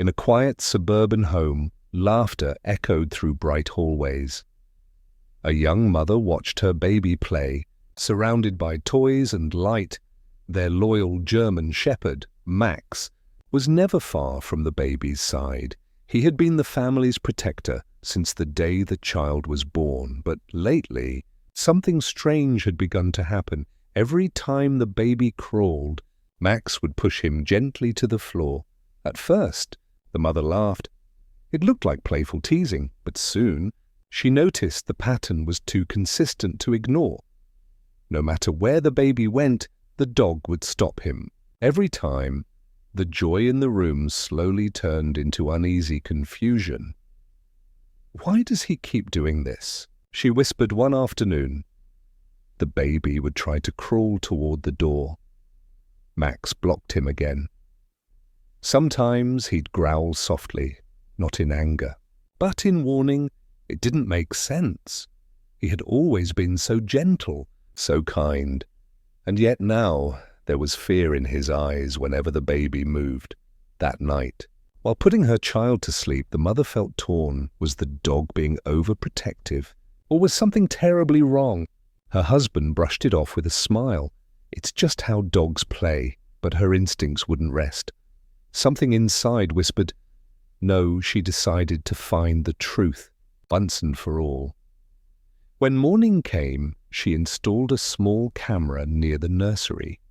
In a quiet suburban home, laughter echoed through bright hallways. A young mother watched her baby play, surrounded by toys and light. Their loyal German shepherd, Max, was never far from the baby's side. He had been the family's protector since the day the child was born, but lately, something strange had begun to happen. Every time the baby crawled, Max would push him gently to the floor. At first, the mother laughed. It looked like playful teasing, but soon she noticed the pattern was too consistent to ignore. No matter where the baby went, the dog would stop him. Every time, the joy in the room slowly turned into uneasy confusion. "Why does he keep doing this?" she whispered one afternoon. The baby would try to crawl toward the door. Max blocked him again. Sometimes he'd growl softly, not in anger, but in warning. It didn't make sense. He had always been so gentle, so kind, and yet now there was fear in his eyes whenever the baby moved. That night, while putting her child to sleep, the mother felt torn. Was the dog being overprotective, or was something terribly wrong? Her husband brushed it off with a smile. It's just how dogs play, but her instincts wouldn't rest. Something inside whispered, no. She decided to find the truth, once and for all. When morning came, she installed a small camera near the nursery.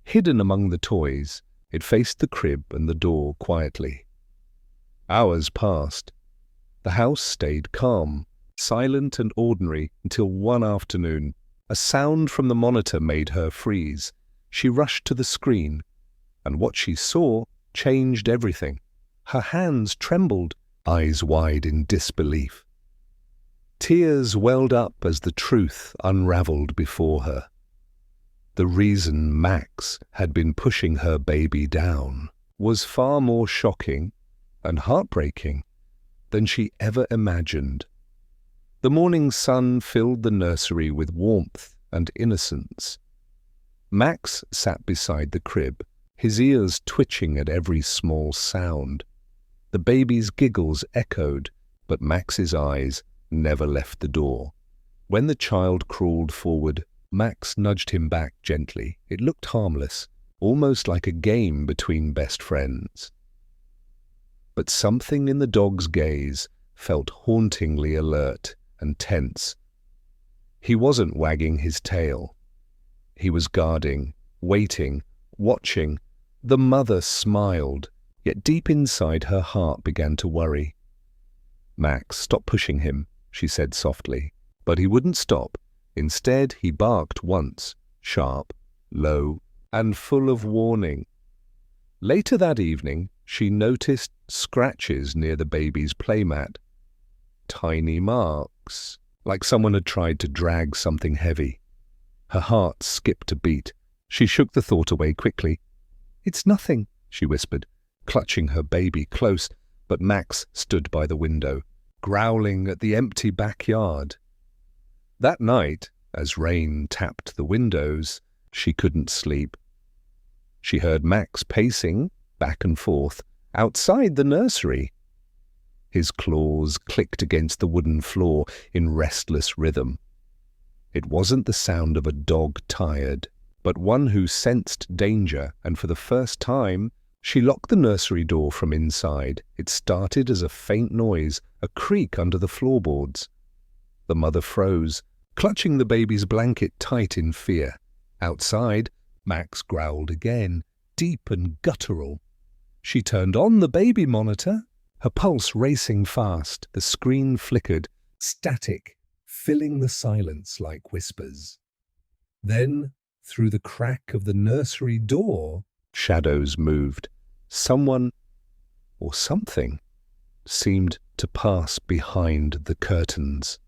Hidden among the toys, it faced the crib and the door quietly. Hours passed. The house stayed calm, silent and ordinary until one afternoon, a sound from the monitor made her freeze. She rushed to the screen, and what she saw changed everything. Her hands trembled, eyes wide in disbelief. Tears welled up as the truth unraveled before her. The reason Max had been pushing her baby down was far more shocking and heartbreaking than she ever imagined. The morning sun filled the nursery with warmth and innocence. Max sat beside the crib, his ears twitching at every small sound. The baby's giggles echoed, but Max's eyes never left the door. When the child crawled forward, Max nudged him back gently. It looked harmless, almost like a game between best friends. But something in the dog's gaze felt hauntingly alert and tense. He wasn't wagging his tail. He was guarding, waiting, watching. The mother smiled, yet deep inside her heart began to worry. "Max, stop pushing him," she said softly. But he wouldn't stop. Instead, he barked once, sharp, low, and full of warning. Later that evening, she noticed scratches near the baby's playmat. Tiny marks, like someone had tried to drag something heavy. Her heart skipped a beat. She shook the thought away quickly. "It's nothing," she whispered, clutching her baby close, but Max stood by the window, growling at the empty backyard. That night, as rain tapped the windows, she couldn't sleep. She heard Max pacing back and forth outside the nursery. His claws clicked against the wooden floor in restless rhythm. It wasn't the sound of a dog tired, but one who sensed danger, and for the first time, she locked the nursery door from inside. It started as a faint noise, a creak under the floorboards. The mother froze, clutching the baby's blanket tight in fear. Outside, Max growled again, deep and guttural. She turned on the baby monitor, her pulse racing fast. The screen flickered, static, filling the silence like whispers. Then, through the crack of the nursery door, shadows moved. Someone, or something, seemed to pass behind the curtains.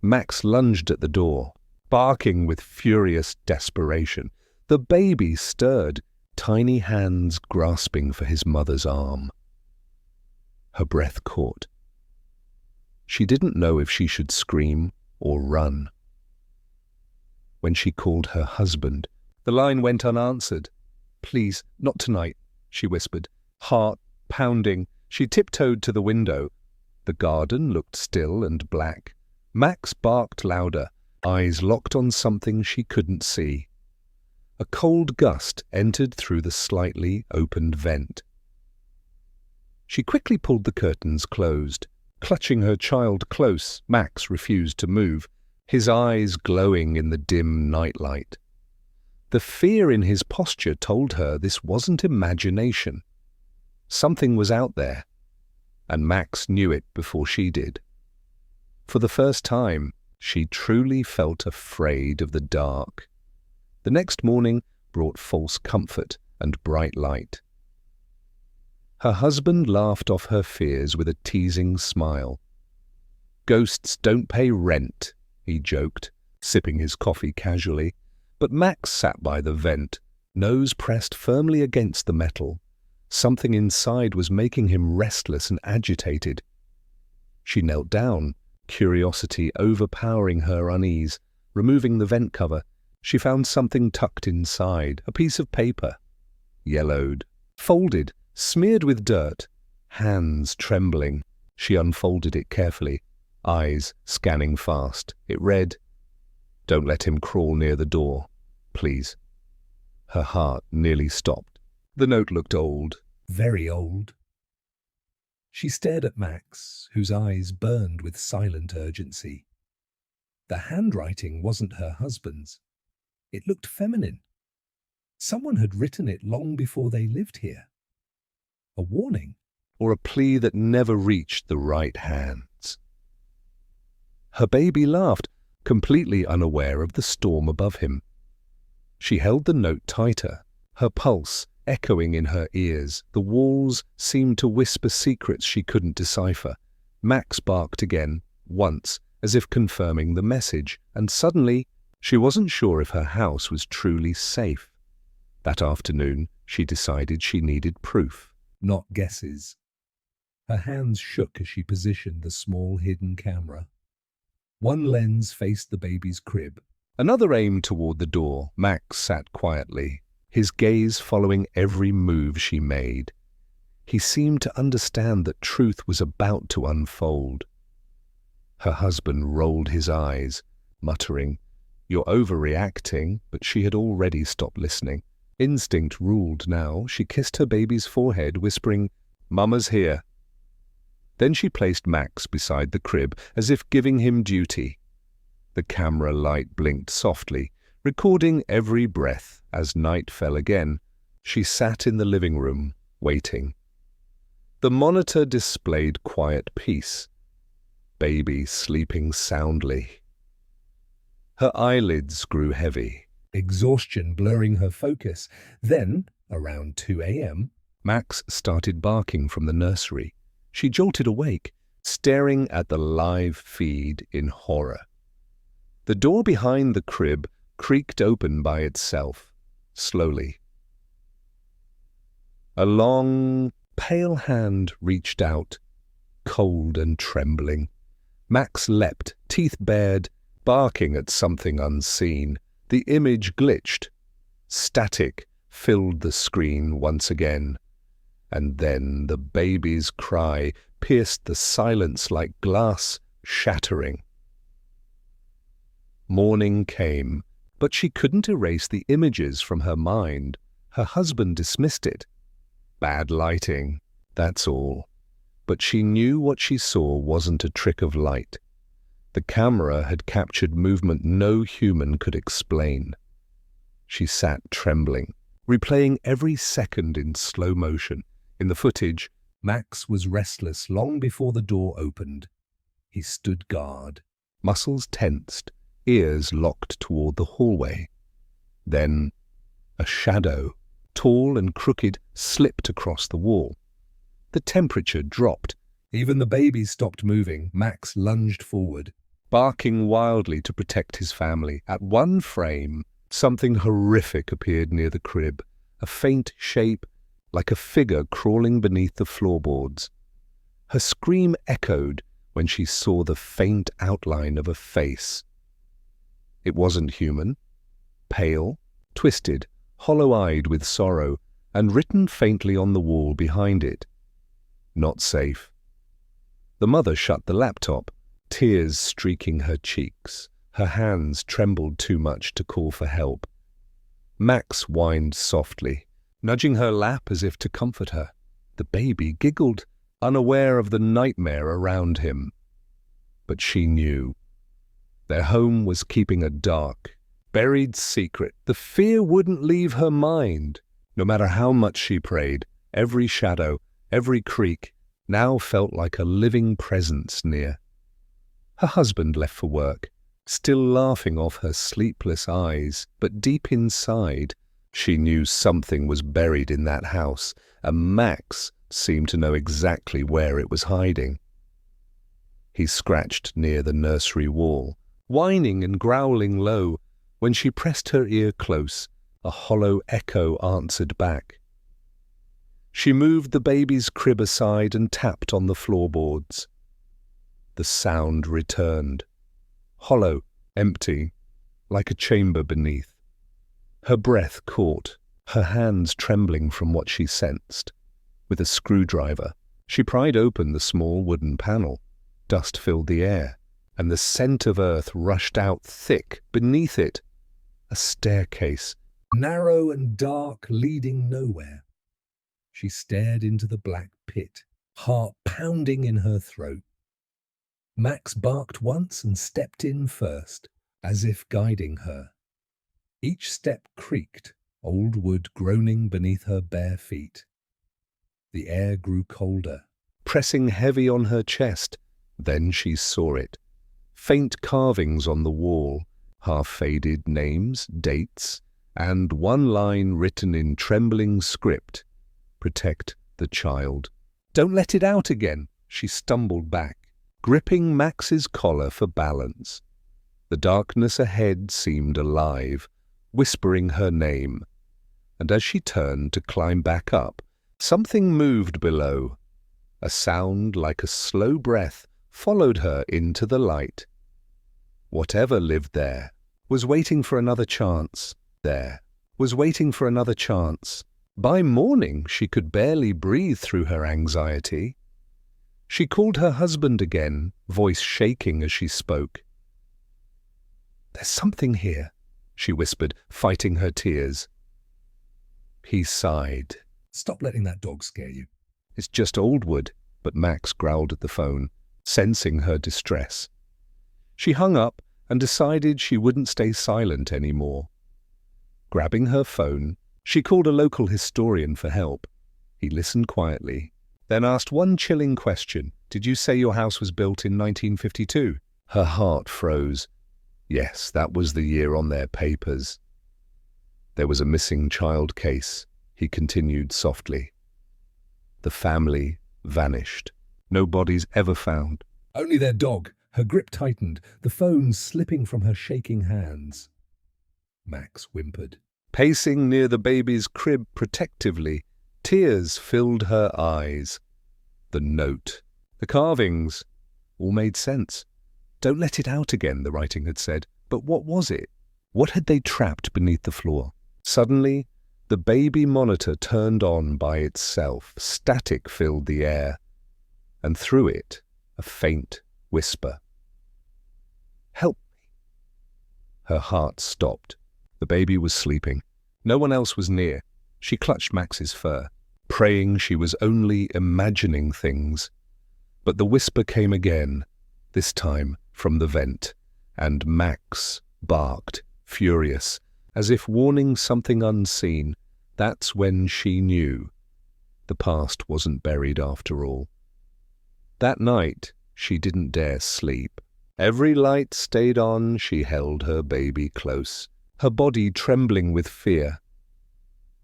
Max lunged at the door, barking with furious desperation. The baby stirred, tiny hands grasping for his mother's arm. Her breath caught. She didn't know if she should scream or run. When she called her husband, the line went unanswered. "Please, not tonight," she whispered, heart pounding. She tiptoed to the window. The garden looked still and black. Max barked louder, eyes locked on something she couldn't see. A cold gust entered through the slightly opened vent. She quickly pulled the curtains closed. Clutching her child close, Max refused to move, his eyes glowing in the dim nightlight. The fear in his posture told her this wasn't imagination. Something was out there, and Max knew it before she did. For the first time, she truly felt afraid of the dark. The next morning brought false comfort and bright light. Her husband laughed off her fears with a teasing smile. "Ghosts don't pay rent," he joked, sipping his coffee casually. But Max sat by the vent, nose pressed firmly against the metal. Something inside was making him restless and agitated. She knelt down, curiosity overpowering her unease. Removing the vent cover, she found something tucked inside, a piece of paper. Yellowed, folded, smeared with dirt, hands trembling. She unfolded it carefully, eyes scanning fast. It read, "Don't let him crawl near the door, please." Her heart nearly stopped. The note looked old, very old. She stared at Max, whose eyes burned with silent urgency. The handwriting wasn't her husband's. It looked feminine. Someone had written it long before they lived here. A warning, or a plea that never reached the right hands. Her baby laughed, completely unaware of the storm above him. She held the note tighter, her pulse echoing in her ears. The walls seemed to whisper secrets she couldn't decipher. Max barked again, once, as if confirming the message, and suddenly she wasn't sure if her house was truly safe. That afternoon, she decided she needed proof, not guesses. Her hands shook as she positioned the small hidden camera. One lens faced the baby's crib, another aimed toward the door. Max sat quietly, his gaze following every move she made. He seemed to understand that truth was about to unfold. Her husband rolled his eyes, muttering, "You're overreacting," but she had already stopped listening. Instinct ruled now. She kissed her baby's forehead, whispering, "Mama's here." Then she placed Max beside the crib, as if giving him duty. The camera light blinked softly, recording every breath. As night fell again, she sat in the living room, waiting. The monitor displayed quiet peace. Baby sleeping soundly. Her eyelids grew heavy, exhaustion blurring her focus. Then, around 2 a.m., Max started barking from the nursery. She jolted awake, staring at the live feed in horror. The door behind the crib creaked open by itself, slowly. A long, pale hand reached out, cold and trembling. Max leapt, teeth bared, barking at something unseen. The image glitched. Static filled the screen once again. And then the baby's cry pierced the silence like glass shattering. Morning came, but she couldn't erase the images from her mind. Her husband dismissed it. Bad lighting, that's all. But she knew what she saw wasn't a trick of light. The camera had captured movement no human could explain. She sat trembling, replaying every second in slow motion. In the footage, Max was restless long before the door opened. He stood guard, muscles tensed, ears locked toward the hallway. Then, a shadow, tall and crooked, slipped across the wall. The temperature dropped. Even the baby stopped moving. Max lunged forward, barking wildly to protect his family. At one frame, something horrific appeared near the crib, a faint shape, like a figure crawling beneath the floorboards. Her scream echoed when she saw the faint outline of a face. It wasn't human. Pale, twisted, hollow-eyed with sorrow, and written faintly on the wall behind it, "Not safe." The mother shut the laptop, tears streaking her cheeks. Her hands trembled too much to call for help. Max whined softly, nudging her lap as if to comfort her. The baby giggled, unaware of the nightmare around him. But she knew. Their home was keeping a dark, buried secret. The fear wouldn't leave her mind. No matter how much she prayed, every shadow, every creak, now felt like a living presence near. Her husband left for work, still laughing off her sleepless eyes, but deep inside, she knew something was buried in that house, and Max seemed to know exactly where it was hiding. He scratched near the nursery wall, whining and growling low. When she pressed her ear close, a hollow echo answered back. She moved the baby's crib aside and tapped on the floorboards. The sound returned, hollow, empty, like a chamber beneath. Her breath caught, her hands trembling from what she sensed. With a screwdriver, she pried open the small wooden panel. Dust filled the air, and the scent of earth rushed out thick beneath it. A staircase, narrow and dark, leading nowhere. She stared into the black pit, heart pounding in her throat. Max barked once and stepped in first, as if guiding her. Each step creaked, old wood groaning beneath her bare feet. The air grew colder, pressing heavy on her chest. Then she saw it. Faint carvings on the wall, half-faded names, dates, and one line written in trembling script. "Protect the child." "Don't let it out again." She stumbled back, gripping Max's collar for balance. The darkness ahead seemed alive, whispering her name. And as she turned to climb back up, something moved below. A sound like a slow breath followed her into the light. Whatever lived there was waiting for another chance. By morning, she could barely breathe through her anxiety. She called her husband again, voice shaking as she spoke. "There's something here," she whispered, fighting her tears. He sighed. "Stop letting that dog scare you. It's just old wood," but Max growled at the phone, sensing her distress. She hung up and decided she wouldn't stay silent anymore. Grabbing her phone, she called a local historian for help. He listened quietly, then asked one chilling question. "Did you say your house was built in 1952? Her heart froze. Yes, that was the year on their papers. There was a missing child case, he continued softly. The family vanished. No bodies ever found. Only their dog. Her grip tightened, the phone slipping from her shaking hands. Max whimpered. Pacing near the baby's crib protectively, tears filled her eyes. The note, the carvings, all made sense. Don't let it out again, the writing had said. But what was it? What had they trapped beneath the floor? Suddenly, the baby monitor turned on by itself. Static filled the air, and through it, a faint whisper. Help me. Her heart stopped. The baby was sleeping. No one else was near. She clutched Max's fur, praying she was only imagining things. But the whisper came again, this time from the vent, and Max barked, furious, as if warning something unseen. That's when she knew. The past wasn't buried after all. That night, she didn't dare sleep. Every light stayed on. She held her baby close, her body trembling with fear.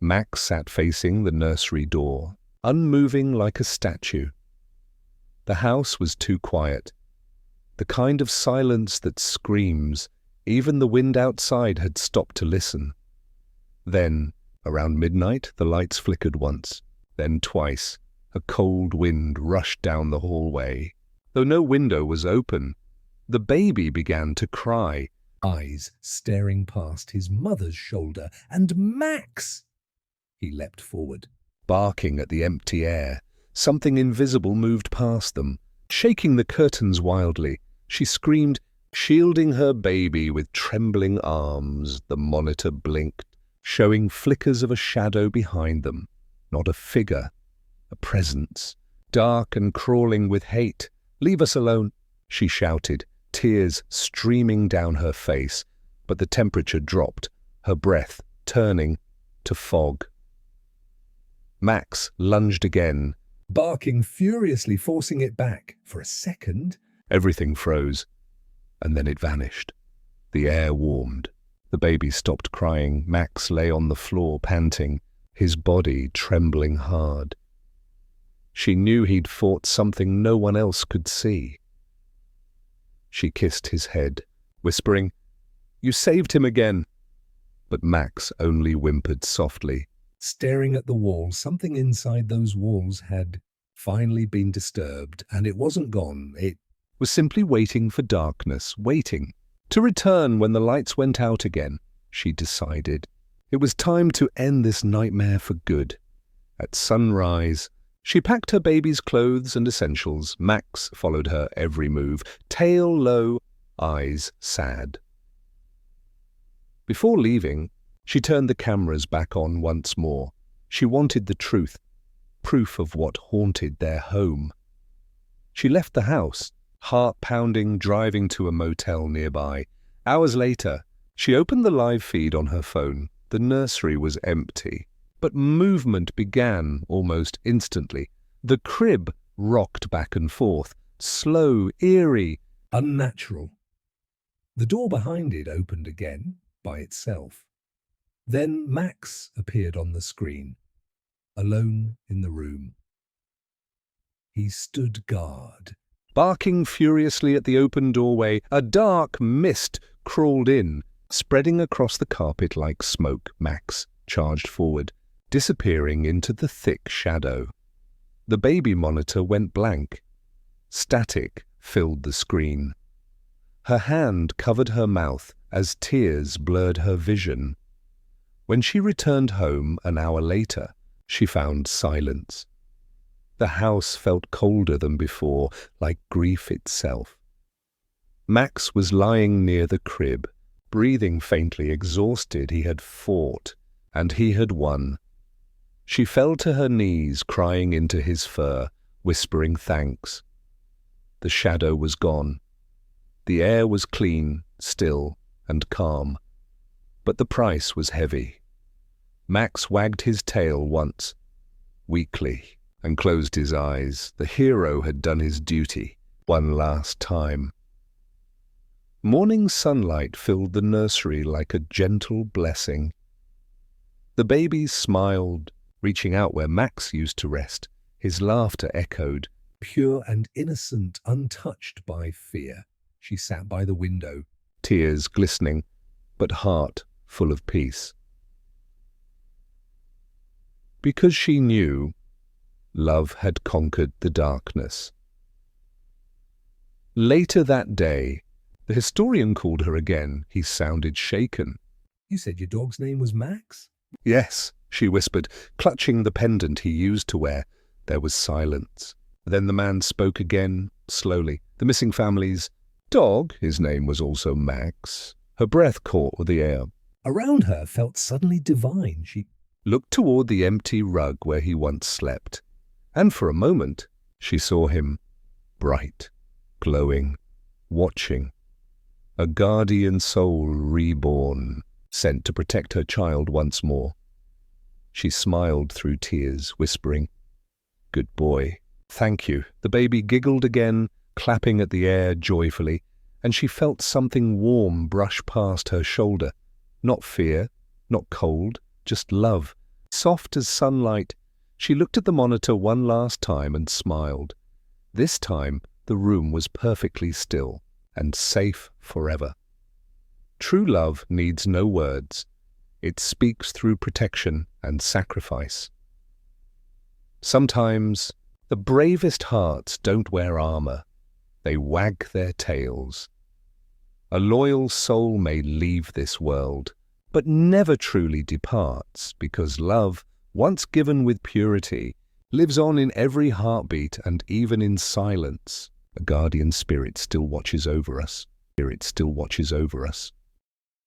Max sat facing the nursery door, unmoving like a statue. The house was too quiet, the kind of silence that screams. Even the wind outside had stopped to listen. Then, around midnight, the lights flickered once, then twice. A cold wind rushed down the hallway. Though no window was open, the baby began to cry, eyes staring past his mother's shoulder. And Max! He leapt forward. Barking at the empty air, something invisible moved past them. Shaking the curtains wildly, she screamed, shielding her baby with trembling arms. The monitor blinked, showing flickers of a shadow behind them. Not a figure, a presence, dark and crawling with hate. "Leave us alone," she shouted, tears streaming down her face, but the temperature dropped, her breath turning to fog. Max lunged again, barking furiously, forcing it back. For a second, everything froze, and then it vanished. The air warmed. The baby stopped crying. Max lay on the floor, panting, his body trembling hard. She knew he'd fought something no one else could see. She kissed his head, whispering, "You saved him again." But Max only whimpered softly. Staring at the wall, something inside those walls had finally been disturbed, and it wasn't gone. It was simply waiting for darkness, waiting to return when the lights went out again. She decided it was time to end this nightmare for good. At sunrise, she packed her baby's clothes and essentials. Max followed her every move, tail low, eyes sad. Before leaving, she turned the cameras back on once more. She wanted the truth, proof of what haunted their home. She left the house, heart pounding, driving to a motel nearby. Hours later, she opened the live feed on her phone. The nursery was empty, but movement began almost instantly. The crib rocked back and forth, slow, eerie, unnatural. The door behind it opened again by itself. Then Max appeared on the screen, alone in the room. He stood guard, barking furiously at the open doorway. A dark mist crawled in, spreading across the carpet like smoke. Max charged forward, disappearing into the thick shadow. The baby monitor went blank. Static filled the screen. Her hand covered her mouth as tears blurred her vision. When she returned home an hour later, she found silence. The house felt colder than before, like grief itself. Max was lying near the crib, breathing faintly, exhausted. He had fought, and he had won. She fell to her knees, crying into his fur, whispering thanks. The shadow was gone. The air was clean, still, and calm. But the price was heavy. Max wagged his tail once, weakly, and closed his eyes. The hero had done his duty one last time. Morning sunlight filled the nursery like a gentle blessing. The baby smiled, reaching out where Max used to rest. His laughter echoed, pure and innocent, untouched by fear. She sat by the window, tears glistening, but heart full of peace. Because she knew love had conquered the darkness. Later that day, the historian called her again. He sounded shaken. "You said your dog's name was Max?" "Yes," she whispered, clutching the pendant he used to wear. There was silence. Then the man spoke again, slowly. "The missing family's dog, his name was also Max." Her breath caught with the air. Around her felt suddenly divine. She looked toward the empty rug where he once slept, and for a moment she saw him, bright, glowing, watching. A guardian soul reborn, sent to protect her child once more. She smiled through tears, whispering, "Good boy, thank you." The baby giggled again, clapping at the air joyfully, and she felt something warm brush past her shoulder. Not fear, not cold, just love, soft as sunlight. She looked at the monitor one last time and smiled. This time the room was perfectly still and safe forever. True love needs no words. It speaks through protection and sacrifice. Sometimes the bravest hearts don't wear armor. They wag their tails. A loyal soul may leave this world, but never truly departs, because love once given with purity, lives on in every heartbeat and even in silence. A guardian spirit still watches over us. Spirit still watches over us.